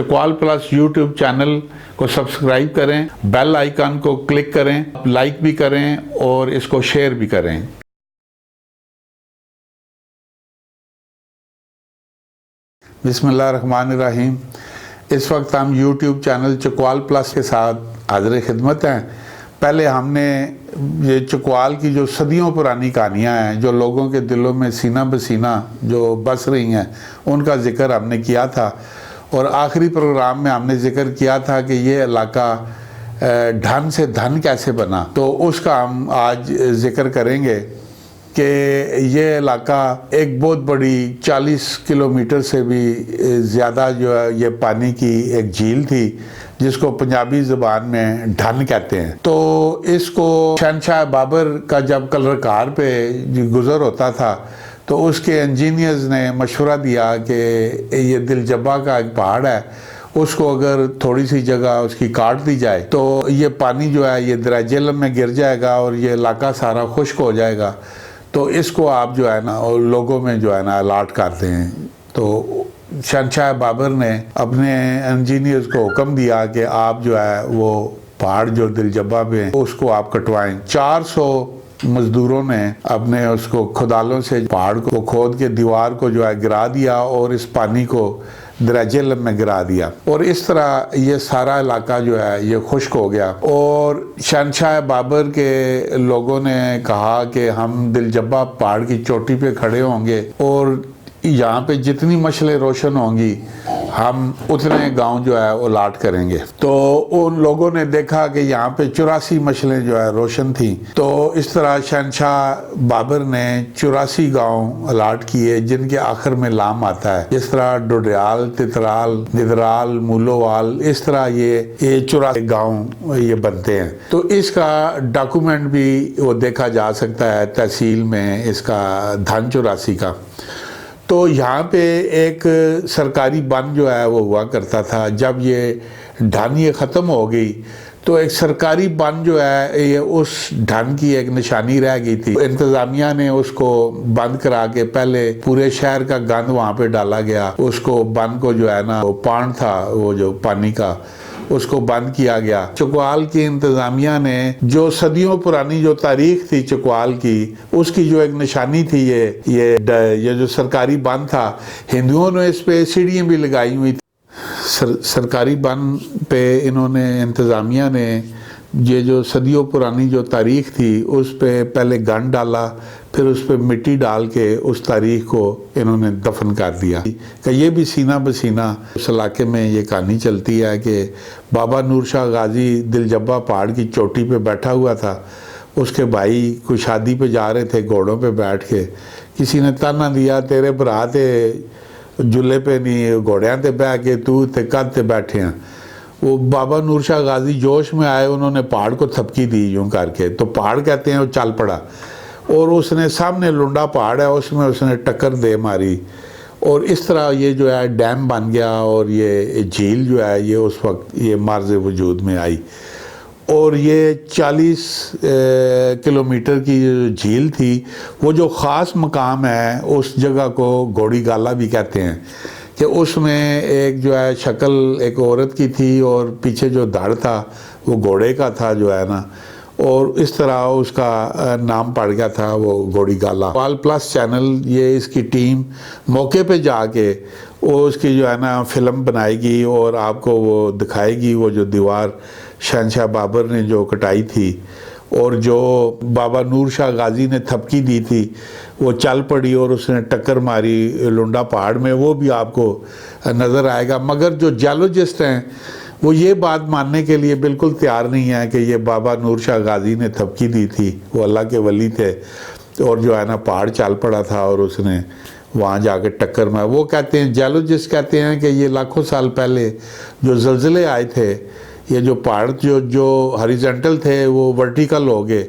Chakwal plus YouTube channel को subscribe करें, bell icon को क्लिक करें, लाइक भी करें और इसको शेयर भी करें। बिस्मिल्लाहिर्रहमानिर्रहीम। इस वक्त हम यूट्यूब चैनल चकवाल प्लस के साथ हाज़िर खिदमत हैं। पहले हमने ये चकवाल की जो सदियों पुरानी कहानियाँ हैं, जो लोगों के दिलों में सीना बसीना जो बस रही हैं, उनका ज़िक्र हमने किया था। और आखिरी प्रोग्राम में हमने ज़िक्र किया था कि ये इलाका ढन से धन कैसे बना, तो उसका हम आज ज़िक्र करेंगे कि ये इलाका एक बहुत बड़ी 40 किलोमीटर से भी ज़्यादा जो है ये पानी की एक झील थी, जिसको पंजाबी ज़बान में ढन कहते हैं। तो इसको शहनशाह बाबर का जब कलरकार पे गुज़र होता था तो उसके इंजीनियर्स ने मशवरा दिया कि ये दिलजब्बा का एक पहाड़ है, उसको अगर थोड़ी सी जगह उसकी काट दी जाए तो ये पानी जो है ये दरिया झेलम में गिर जाएगा और ये इलाका सारा खुश्क हो जाएगा। तो इसको आप जो है ना और लोगों में जो है ना अलॉट करते हैं। तो शहनशाह बाबर ने अपने इंजीनियर्स को हुक्म दिया कि आप जो है वो पहाड़ जो दिलजब्बा में उसको आप कटवाएं। 400 मजदूरों ने अपने उसको खुदालों से पहाड़ को खोद के दीवार को जो है गिरा दिया और इस पानी को दरिया झेलम में गिरा दिया और इस तरह ये सारा इलाका जो है ये खुश्क हो गया। और शहनशाह बाबर के लोगों ने कहा कि हम दिलजब्बा पहाड़ की चोटी पे खड़े होंगे और यहाँ पे जितनी मशलें रोशन होंगी हम उतने गांव जो है अलॉट करेंगे। तो उन लोगों ने देखा कि यहाँ पे 84 मशलें जो है रोशन थी। तो इस तरह शहनशाह बाबर ने 84 गांव अलॉट किए, जिनके आखिर में लाम आता है, जिस तरह डोडियाल, तितराल, निदराल, मूलोवाल, इस तरह ये 84 गांव ये बनते हैं। तो इसका डॉक्यूमेंट भी वो देखा जा सकता है तहसील में, इसका धन 84 का। तो यहाँ पे एक सरकारी बन जो है वो हुआ करता था। जब ये ढन ये ख़त्म हो गई तो एक सरकारी बन जो है ये उस ढन की एक निशानी रह गई थी। इंतज़ामिया ने उसको बंद करा के पहले पूरे शहर का गंद वहाँ पे डाला गया। उसको बन को जो है ना वो पान था वो जो पानी का, उसको बंद किया गया। चकवाल की इंतज़ामिया ने जो सदियों पुरानी जो तारीख थी चकवाल की, उसकी जो एक निशानी थी ये जो सरकारी बंद था, हिंदुओं ने इस पे सीढ़ियाँ भी लगाई हुई थी। सरकारी बंद पे इन्होंने इंतज़ामिया ने ये जो सदियों पुरानी जो तारीख थी उस पे पहले गंद डाला, फिर उस पे मिट्टी डाल के उस तारीख को इन्होंने दफन कर दिया। कि ये भी सीना बसीना उस इलाके में ये कहानी चलती है कि बाबा नूर शाह गाजी दिलजब्बा पहाड़ की चोटी पे बैठा हुआ था। उसके भाई कोई शादी पे जा रहे थे, घोड़ों पे बैठ के किसी ने ताना दिया, तेरे भरा ते जुल्ले पे नहीं घोड़ियाँ ते बह के तू ते कद ते बैठे हैं। वो बाबा नूर शाह गाजी जोश में आए, उन्होंने पहाड़ को थपकी दी यूँ करके, तो पहाड़ कहते हैं वो चल पड़ा और उसने सामने लुंडा पहाड़ है उसमें उसने टक्कर दे मारी और इस तरह ये जो है डैम बन गया और ये झील जो है ये उस वक्त ये मार्ज़ वजूद में आई। और ये 40 किलोमीटर की जो झील थी, वो जो ख़ास मकाम है उस जगह को घोड़ी गाला भी कहते हैं कि उसमें एक जो है शक्ल एक औरत की थी और पीछे जो धड़ था वो घोड़े का था जो है ना, और इस तरह उसका नाम पड़ गया था वो घोड़ी गाला। चकवाल प्लस चैनल ये इसकी टीम मौके पे जाके वो उसकी जो है ना फ़िल्म बनाएगी और आपको वो दिखाएगी वो जो दीवार शहनशाह बाबर ने जो कटाई थी और जो बाबा नूर शाह गाजी ने थपकी दी थी वो चल पड़ी और उसने टक्कर मारी लुंडा पहाड़ में, वो भी आपको नज़र आएगा। मगर जो जियोलॉजिस्ट हैं वो ये बात मानने के लिए बिल्कुल तैयार नहीं है कि ये बाबा नूर शाह गाजी ने थपकी दी थी, वो अल्लाह के वली थे और जो है ना पहाड़ चल पड़ा था और उसने वहाँ जाके टक्कर मारी। वो कहते हैं, जियोलॉजिस्ट कहते हैं कि ये लाखों साल पहले जो ज़लज़ले आए थे, ये जो पहाड़ जो हॉरिजॉन्टल थे वो वर्टिकल हो गए,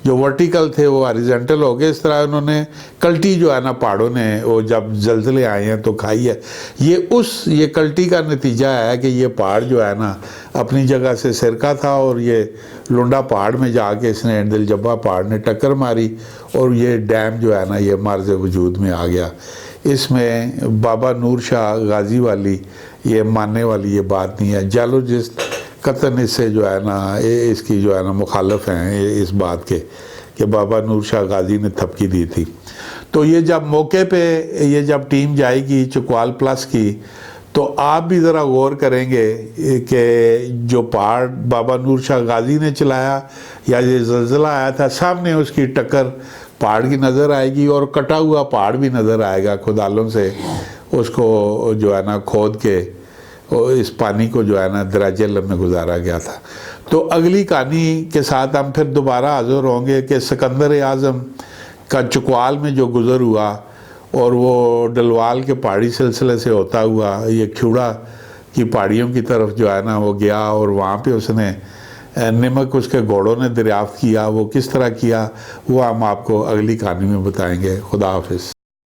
जो वर्टिकल थे वो हॉरिजॉन्टल हो गए। इस तरह उन्होंने कल्टी जो है ना पहाड़ों ने वो जब ज़लज़ले आए हैं तो खाई है। ये कल्टी का नतीजा है कि ये पहाड़ जो है ना अपनी जगह से सिरका था और ये लुंडा पहाड़ में जाके इसने दिलजब्बा पहाड़ ने टक्कर मारी और ये डैम जो है ना ये मार्ज़ वजूद में आ गया। इसमें बाबा नूर शाह गाजी वाली یہ ماننے والی یہ بات نہیں ہے. جیولوجسٹ قطعاً اس سے جو ہے نا اس کی جو ہے نا مخالف ہیں اس بات کے کہ بابا نور شاہ غازی نے تھپکی دی تھی. تو یہ جب موقع پہ یہ جب ٹیم جائے گی چکوال پلس کی تو آپ بھی ذرا غور کریں گے کہ جو پہاڑ بابا نور شاہ غازی نے چلایا یا یہ زلزلہ آیا تھا سامنے اس کی ٹکر پہاڑ کی نظر آئے گی اور کٹا ہوا پہاڑ بھی نظر آئے گا. کھدالوں سے اس کو جو ہے نا کھود کے اس پانی کو جو ہے نا دراج علم میں گزارا گیا تھا. تو اگلی کہانی کے ساتھ ہم پھر دوبارہ حاضر ہوں گے کہ سکندر اعظم کا چکوال میں جو گزر ہوا اور وہ ڈلوال کے پہاڑی سلسلے سے ہوتا ہوا یہ کھیوڑا کی پہاڑیوں کی طرف جو ہے نا وہ گیا اور وہاں پہ اس نے نمک اس کے گھوڑوں نے دریافت کیا. وہ کس طرح کیا وہ ہم آپ کو اگلی کہانی میں بتائیں گے. خدا حافظ.